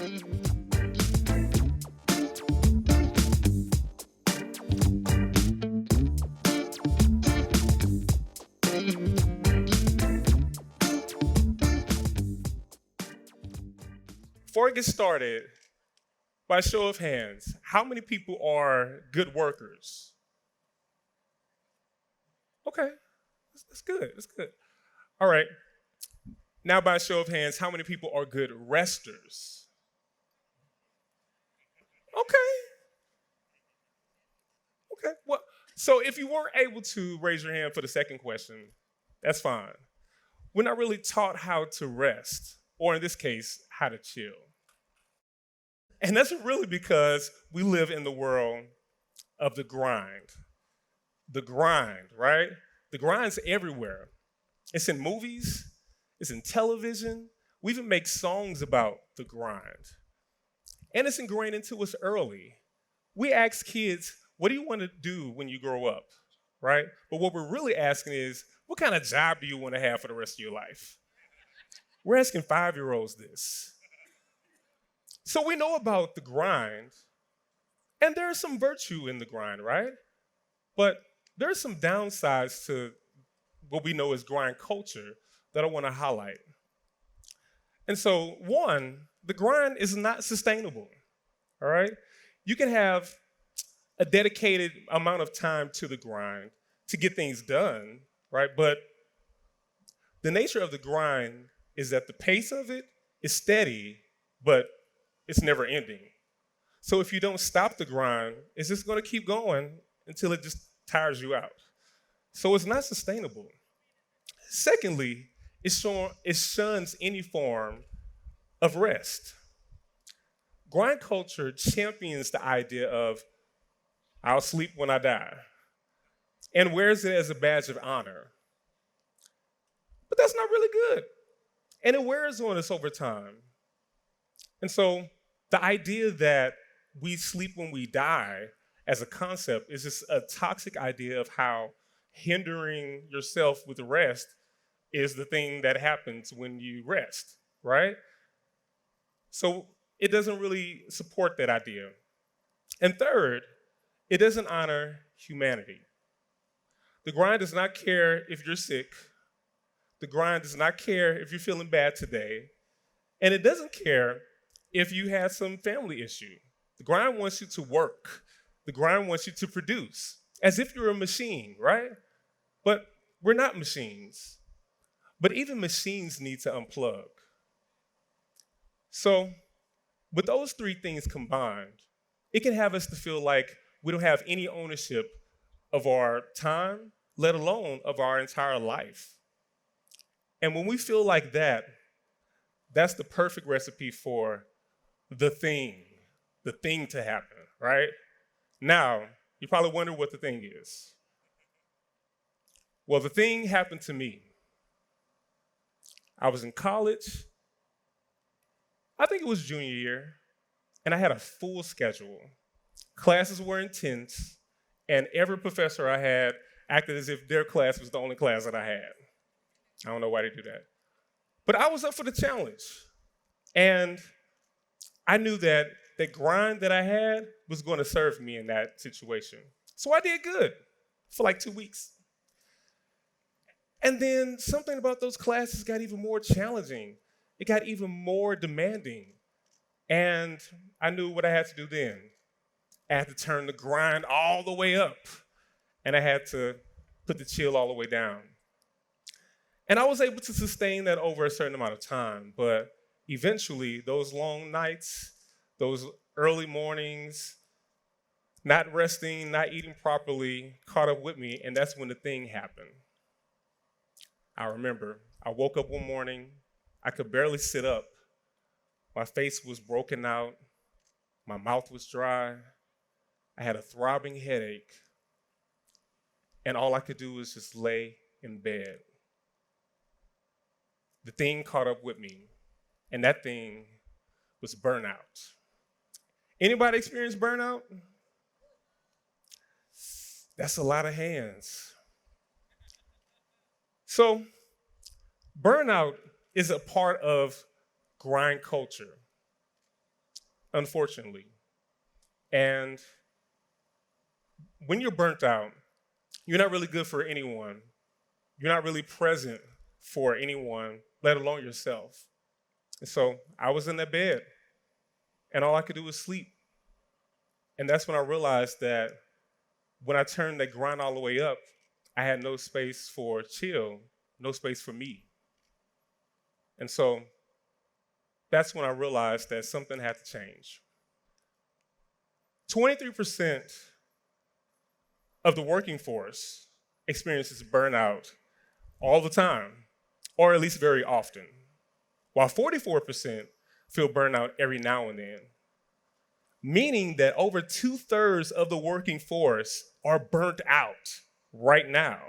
Before I get started, by show of hands, how many people are good workers? Okay, that's good. That's good. All right. Now, by show of hands, how many people are good resters? Okay. Okay. Well, so if you weren't able to raise your hand for the second question, that's fine. We're not really taught how to rest, or in this case, how to chill. And that's really because we live in the world of the grind. The grind, right? The grind's everywhere. It's in movies, it's in television. We even make songs about the grind. And it's ingrained into us early. We ask kids, what do you want to do when you grow up? Right? But what we're really asking is, what kind of job do you want to have for the rest of your life? We're asking 5-year-olds this. So we know about the grind, and there's some virtue in the grind, right? But there's some downsides to what we know as grind culture that I want to highlight. And so, one, the grind is not sustainable, all right? You can have a dedicated amount of time to the grind to get things done, right? But the nature of the grind is that the pace of it is steady, but it's never ending. So if you don't stop the grind, it's just going to keep going until it just tires you out. So it's not sustainable. Secondly, it shuns any form of rest. Grind culture champions the idea of, I'll sleep when I die, and wears it as a badge of honor. But that's not really good. And it wears on us over time. And so the idea that we sleep when we die as a concept is just a toxic idea of how hindering yourself with rest is the thing that happens when you rest, right? So it doesn't really support that idea. And third, it doesn't honor humanity. The grind does not care if you're sick. The grind does not care if you're feeling bad today. And it doesn't care if you had some family issue. The grind wants you to work. The grind wants you to produce, as if you're a machine, right? But we're not machines. But even machines need to unplug. So, with those three things combined, it can have us to feel like we don't have any ownership of our time, let alone of our entire life. And when we feel like that, that's the perfect recipe for the thing to happen, right? Now, you probably wonder what the thing is. Well, the thing happened to me. I was in college. I think it was junior year, and I had a full schedule. Classes were intense, and every professor I had acted as if their class was the only class that I had. I don't know why they do that. But I was up for the challenge, and I knew that the grind that I had was going to serve me in that situation. So I did good for like 2 weeks. And then something about those classes got even more challenging. It got even more demanding. And I knew what I had to do then. I had to turn the grind all the way up, and I had to put the chill all the way down. And I was able to sustain that over a certain amount of time, but eventually those long nights, those early mornings, not resting, not eating properly, caught up with me, and that's when the thing happened. I remember I woke up one morning, I could barely sit up. My face was broken out, my mouth was dry, I had a throbbing headache, and all I could do was just lay in bed. The thing caught up with me, and that thing was burnout. Anybody experience burnout? That's a lot of hands. So, burnout is a part of grind culture. unfortunately. And when you're burnt out, you're not really good for anyone. You're not really present for anyone, let alone yourself. And so I was in that bed, and all I could do was sleep. And that's when I realized that when I turned that grind all the way up, I had no space for chill, no space for me. And so that's when I realized that something had to change. 23% of the working force experiences burnout all the time, or at least very often, while 44% feel burnout every now and then, meaning that over 2/3 of the working force are burnt out right now.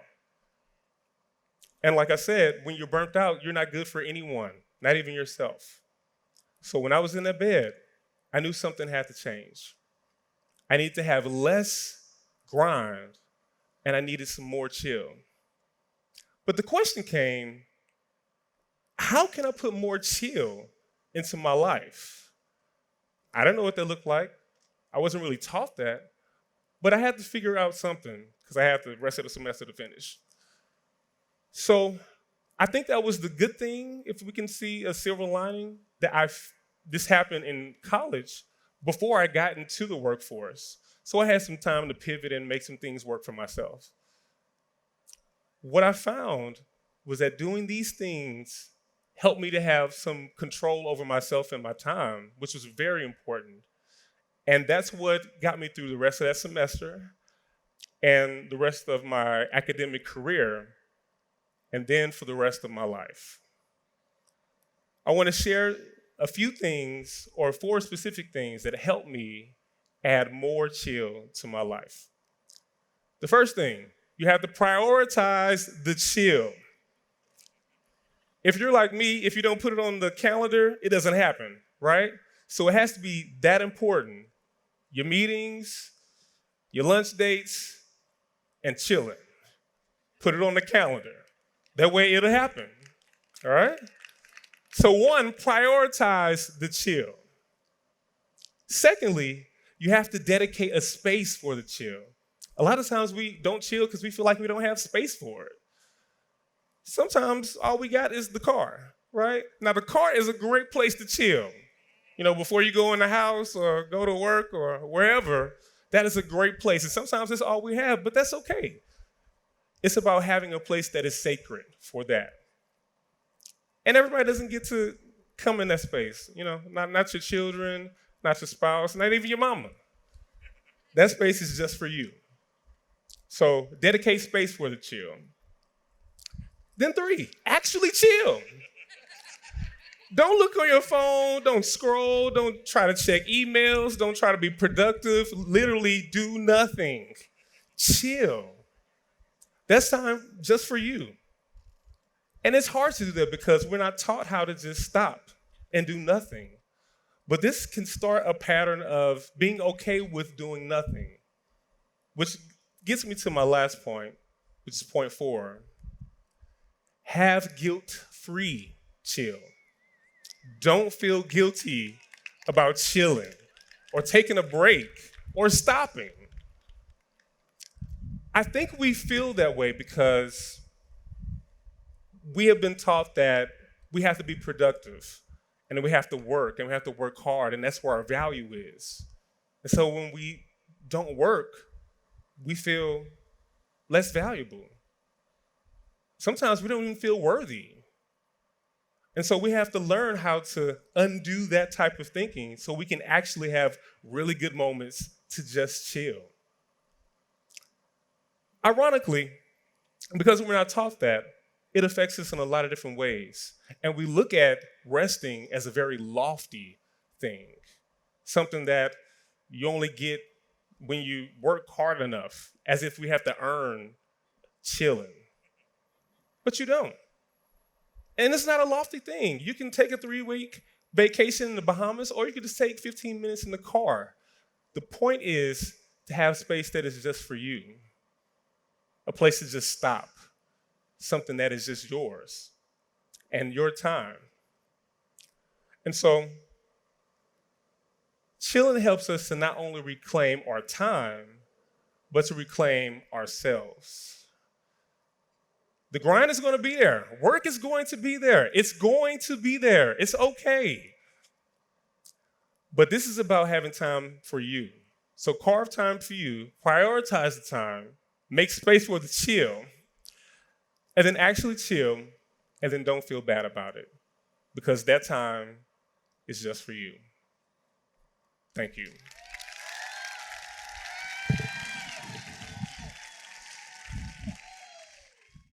And like I said, when you're burnt out, you're not good for anyone, not even yourself. So when I was in that bed, I knew something had to change. I needed to have less grind, and I needed some more chill. But the question came, how can I put more chill into my life? I didn't know what that looked like. I wasn't really taught that, but I had to figure out something because I had the rest of the semester to finish. So I think that was the good thing, if we can see a silver lining, that this happened in college before I got into the workforce. So I had some time to pivot and make some things work for myself. What I found was that doing these things helped me to have some control over myself and my time, which was very important. And that's what got me through the rest of that semester and the rest of my academic career, and then for the rest of my life. I want to share a few things, or 4 specific things, that helped me add more chill to my life. The first thing, you have to prioritize the chill. If you're like me, if you don't put it on the calendar, it doesn't happen, right? So it has to be that important. Your meetings, your lunch dates, and chilling. Put it on the calendar. That way it'll happen, all right? So 1, prioritize the chill. Secondly, you have to dedicate a space for the chill. A lot of times we don't chill because we feel like we don't have space for it. Sometimes all we got is the car, right? Now the car is a great place to chill. You know, before you go in the house or go to work or wherever, that is a great place. And sometimes it's all we have, but that's okay. It's about having a place that is sacred for that. And everybody doesn't get to come in that space. You know, not your children, not your spouse, not even your mama. That space is just for you. So dedicate space for the chill. Then 3, actually chill. Don't look on your phone, don't scroll, don't try to check emails, don't try to be productive. Literally do nothing. Chill. That's time just for you. And it's hard to do that because we're not taught how to just stop and do nothing. But this can start a pattern of being okay with doing nothing, which gets me to my last point, which is point 4. Have guilt-free chill. Don't feel guilty about chilling or taking a break or stopping. I think we feel that way because we have been taught that we have to be productive and we have to work and we have to work hard, and that's where our value is. And so when we don't work, we feel less valuable. Sometimes we don't even feel worthy. And so we have to learn how to undo that type of thinking so we can actually have really good moments to just chill. Ironically, because we're not taught that, it affects us in a lot of different ways. And we look at resting as a very lofty thing, something that you only get when you work hard enough, as if we have to earn chilling. But you don't. And it's not a lofty thing. You can take a 3-week vacation in the Bahamas, or you can just take 15 minutes in the car. The point is to have space that is just for you, a place to just stop, something that is just yours and your time. And so Chilling helps us to not only reclaim our time, but to reclaim ourselves. The grind is going to be there. Work is going to be there. It's going to be there. It's okay. But this is about having time for you. So carve time for you, prioritize the time, make space for the chill, and then actually chill, and then don't feel bad about it, because that time is just for you. Thank you.